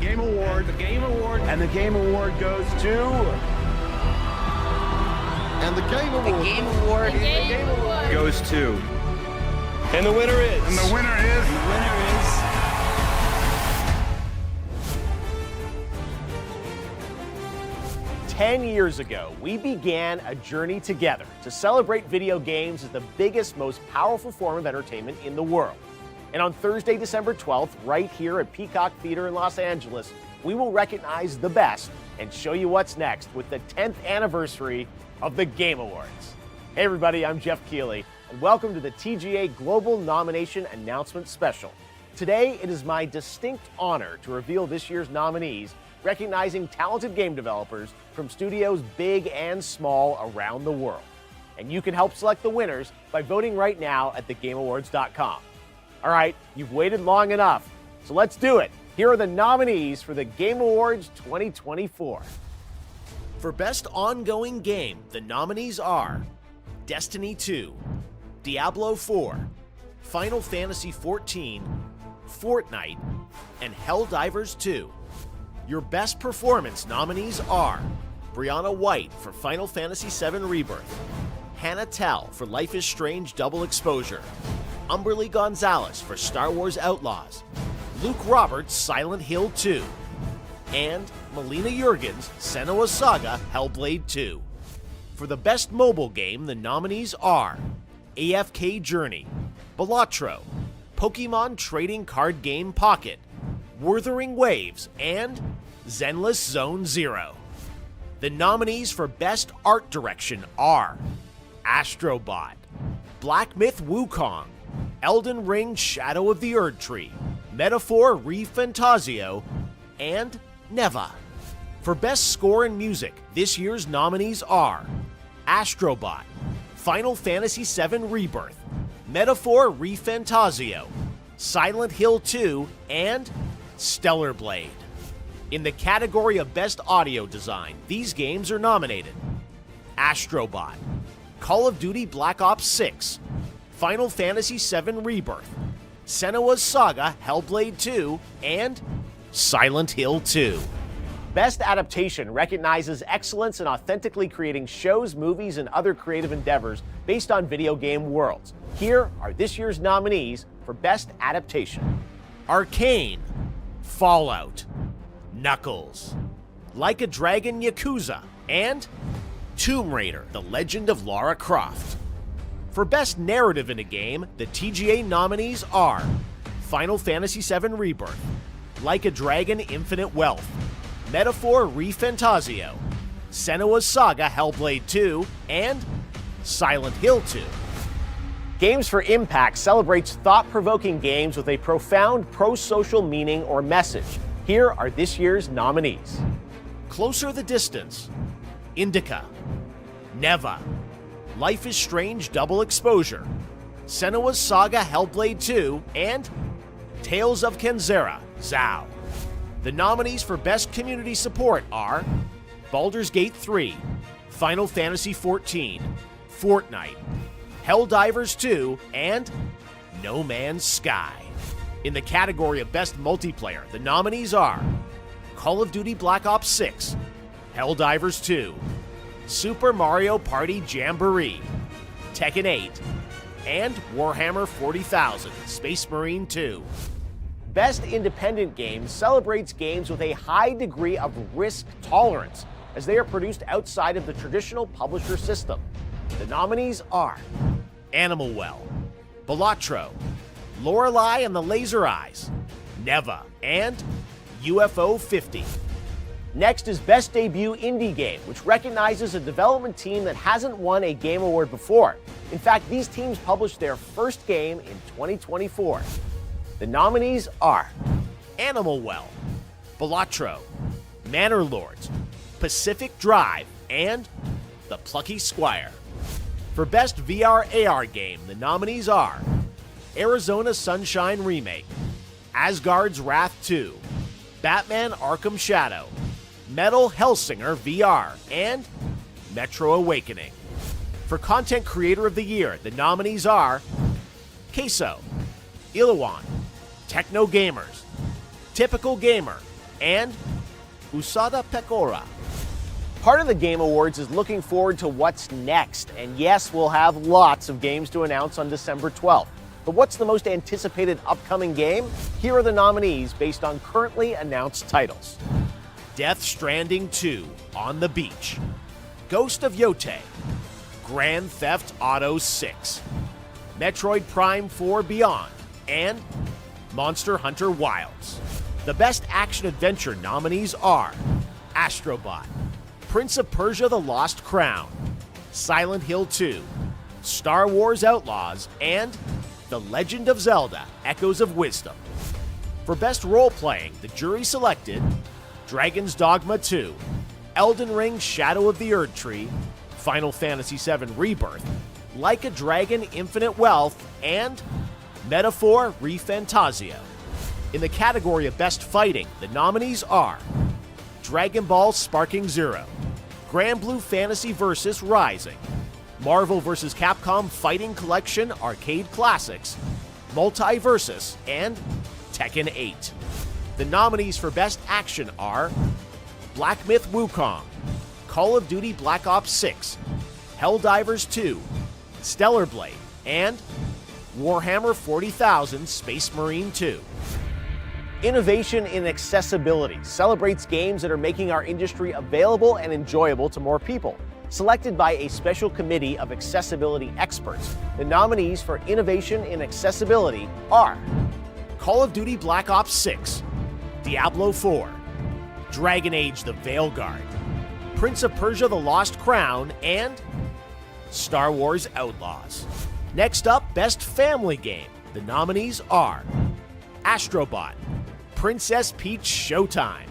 Game Award. The Game Award. And the Game Award goes to... And the Game Award. The Game Award. The Game Award. goes to... And the winner is... And the winner is... The winner is... 10 years ago, we began a journey together to celebrate video games as the biggest, most powerful form of entertainment in the world. And on Thursday, December 12th, right here at Peacock Theater in Los Angeles, we will recognize the best and show you what's next with the 10th anniversary of the Game Awards. Hey everybody, I'm Jeff Keighley, and welcome to the TGA Global Nomination Announcement Special. Today, it is my distinct honor to reveal this year's nominees, recognizing talented game developers from studios big and small around the world. And you can help select the winners by voting right now at thegameawards.com. All right, you've waited long enough, so let's do it. Here are the nominees for the Game Awards 2024. For Best Ongoing Game, the nominees are Destiny 2, Diablo 4, Final Fantasy XIV, Fortnite, and Helldivers 2. Your Best Performance nominees are Brianna White for Final Fantasy VII Rebirth, Hannah Tell for Life is Strange Double Exposure, Umberly Gonzalez for Star Wars Outlaws, Luke Roberts Silent Hill 2, and Melina Juergens Senua's Saga Hellblade 2. For the Best Mobile Game, the nominees are AFK Journey, Balatro, Pokemon Trading Card Game Pocket, Wuthering Waves, and Zenless Zone Zero. The nominees for Best Art Direction are Astrobot, Black Myth Wukong, Elden Ring Shadow of the Erdtree, Metaphor ReFantazio, and Neva. For Best Score and Music, this year's nominees are Astrobot, Final Fantasy VII Rebirth, Metaphor ReFantazio, Silent Hill 2, and Stellar Blade. In the category of Best Audio Design, these games are nominated: Astrobot, Call of Duty Black Ops 6, Final Fantasy VII Rebirth, Senua's Saga Hellblade 2, and Silent Hill 2. Best Adaptation recognizes excellence in authentically creating shows, movies, and other creative endeavors based on video game worlds. Here are this year's nominees for Best Adaptation: Arcane, Fallout, Knuckles, Like a Dragon Yakuza, and Tomb Raider: The Legend of Lara Croft. For Best Narrative in a Game, the TGA nominees are Final Fantasy VII Rebirth, Like a Dragon Infinite Wealth, Metaphor ReFantazio, Senua's Saga Hellblade 2, and Silent Hill 2. Games for Impact celebrates thought-provoking games with a profound pro-social meaning or message. Here are this year's nominees: Closer the Distance, Indica, Neva, Life is Strange Double Exposure, Senua's Saga Hellblade 2, and Tales of Kenzera, Zao. The nominees for Best Community Support are Baldur's Gate 3, Final Fantasy XIV, Fortnite, Helldivers 2, and No Man's Sky. In the category of Best Multiplayer, the nominees are Call of Duty Black Ops 6, Helldivers 2, Super Mario Party Jamboree, Tekken 8, and Warhammer 40,000 Space Marine 2. Best Independent Game celebrates games with a high degree of risk tolerance, as they are produced outside of the traditional publisher system. The nominees are Animal Well, Balatro, Lorelei and the Laser Eyes, Neva, and UFO 50. Next is Best Debut Indie Game, which recognizes a development team that hasn't won a Game Award before. In fact, these teams published their first game in 2024. The nominees are Animal Well, Balatro, Manor Lords, Pacific Drive, and The Plucky Squire. For Best VR AR Game, the nominees are Arizona Sunshine Remake, Asgard's Wrath 2, Batman Arkham Shadow, Metal Hellsinger VR, and Metro Awakening. For Content Creator of the Year, the nominees are Queso, Ilawan, Techno Gamers, Typical Gamer, and Usada Pecora. Part of the Game Awards is looking forward to what's next, and yes, we'll have lots of games to announce on December 12th. But what's the most anticipated upcoming game? Here are the nominees based on currently announced titles. Death Stranding 2, On the Beach, Ghost of Yote, Grand Theft Auto 6, Metroid Prime 4 Beyond, and Monster Hunter Wilds. The Best Action-Adventure nominees are Astro Prince of Persia: The Lost Crown, Silent Hill 2, Star Wars Outlaws, and The Legend of Zelda: Echoes of Wisdom. For Best Role-Playing, the jury selected Dragon's Dogma 2, Elden Ring: Shadow of the Erdtree, Final Fantasy VII Rebirth, Like a Dragon: Infinite Wealth, and Metaphor ReFantazio. In the category of Best Fighting, the nominees are Dragon Ball Sparking Zero, Grand Blue Fantasy Versus Rising, Marvel vs. Capcom Fighting Collection Arcade Classics, Multiversus, and Tekken 8. The nominees for Best Action are Black Myth Wukong, Call of Duty Black Ops 6, Helldivers 2, Stellar Blade, and Warhammer 40,000 Space Marine 2. Innovation in Accessibility celebrates games that are making our industry available and enjoyable to more people. Selected by a special committee of accessibility experts, the nominees for Innovation in Accessibility are Call of Duty Black Ops 6, Diablo 4, Dragon Age: The Veilguard, Prince of Persia: The Lost Crown, and Star Wars Outlaws. Next up, Best Family Game. The nominees are Astro Princess Peach Showtime,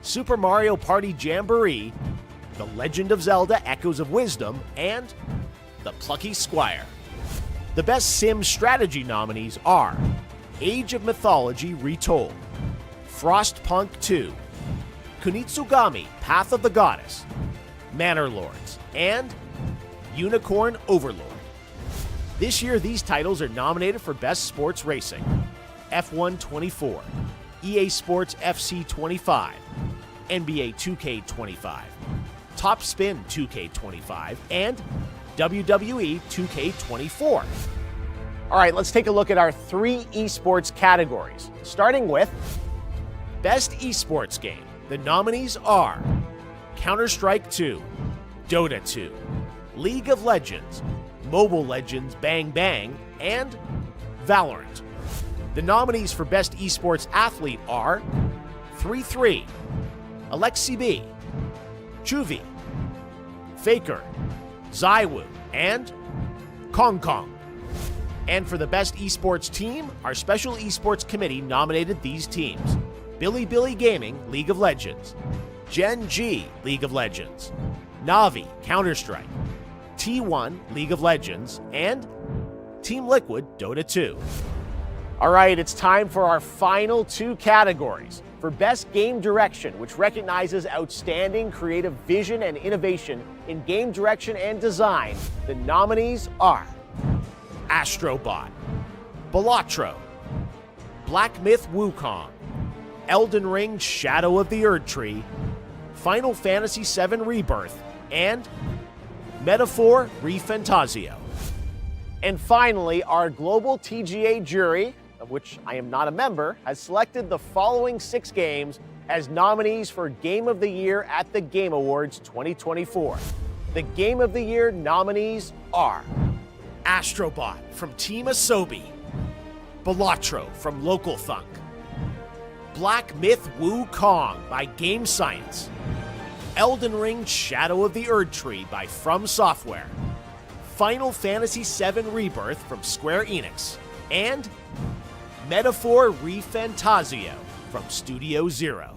Super Mario Party Jamboree, The Legend of Zelda: Echoes of Wisdom, and The Plucky Squire. The Best Sim Strategy nominees are Age of Mythology Retold, Frostpunk 2, Kunitsugami Path of the Goddess, Manor Lords, and Unicorn Overlord. This year, these titles are nominated for Best Sports Racing: F1 24, EA Sports FC 25, NBA 2K25, Top Spin 2K25, and WWE 2K24. All right, let's take a look at our 3 esports categories. Starting with Best Esports Game. The nominees are Counter-Strike 2, Dota 2, League of Legends, Mobile Legends Bang Bang, and Valorant. The nominees for Best Esports Athlete are 3-3, Alexi B, Chuvi, Faker, Zaiwu, and Kong Kong. And for the Best Esports Team, our Special Esports Committee nominated these teams: Billy Gaming, League of Legends, Gen G, League of Legends, Navi, Counter-Strike, T1, League of Legends, and Team Liquid, Dota 2. All right, it's time for our final 2 categories. For Best Game Direction, which recognizes outstanding creative vision and innovation in game direction and design, the nominees are Astrobot, Balatro, Black Myth Wukong, Elden Ring: Shadow of the Erdtree, Final Fantasy VII Rebirth, and Metaphor ReFantazio. And finally, our global TGA jury, of which I am not a member, has selected the following 6 games as nominees for Game of the Year at the Game Awards 2024. The Game of the Year nominees are Astrobot from Team Asobi, Balatro from Local Thunk, Black Myth Wukong by Game Science, Elden Ring: Shadow of the Erdtree by From Software, Final Fantasy VII Rebirth from Square Enix, and Metaphor ReFantazio from Studio Zero.